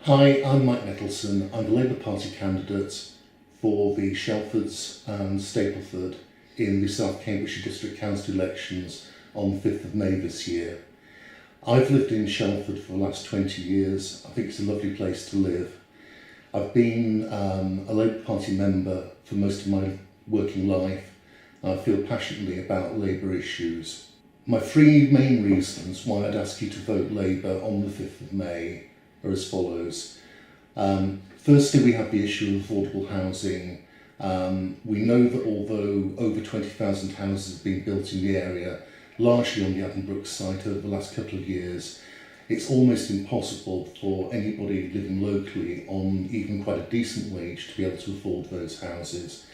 Hi, I'm Mike Nettleton. I'm the Labour Party candidate for the Shelfords and Stapleford in the South Cambridgeshire District Council elections on the 5th of May this year. I've lived in Shelford for the last 20 years. I think it's a lovely place to live. I've been a Labour Party member for most of my working life. I feel passionately about Labour issues. My three main reasons why I'd ask you to vote Labour on the 5th of May are as follows. Firstly, we have the issue of affordable housing. We know that although over 20,000 houses have been built in the area, largely on the Addenbrooke site over the last couple of years, it's almost impossible for anybody living locally on even quite a decent wage to be able to afford those houses.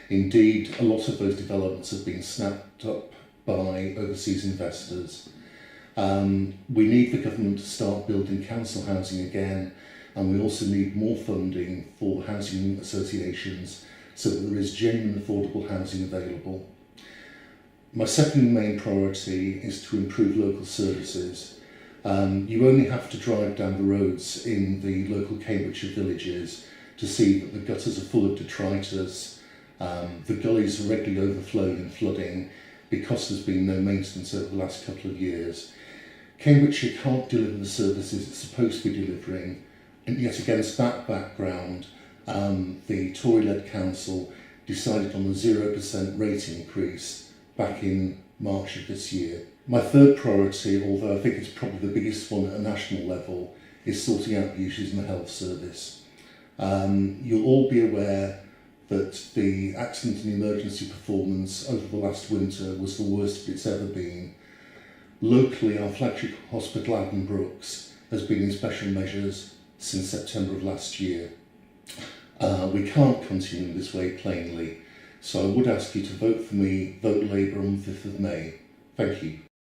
Indeed, a lot of those developments have been snapped up by overseas investors. We need the government to start building council housing again, and we also need more funding for housing associations so that there is genuine affordable housing available. My second main priority is to improve local services. You only have to drive down the roads in the local Cambridgeshire villages to see that the gutters are full of detritus, the gullies are regularly overflowing and flooding because there's been no maintenance over the last couple of years. Cambridgeshire can't deliver the services it's supposed to be delivering, and yet against that background, the Tory-led council decided on a 0% rate increase back in March of this year. My third priority, although I think it's probably the biggest one at a national level, is sorting out the issues in the health service. You'll all be aware that the accident and emergency performance over the last winter was the worst it's ever been. Locally, our flagship hospital, Addenbrooke's, has been in special measures since September of last year. We can't continue this way plainly, so I would ask you to vote for me, vote Labour on the 5th of May. Thank you.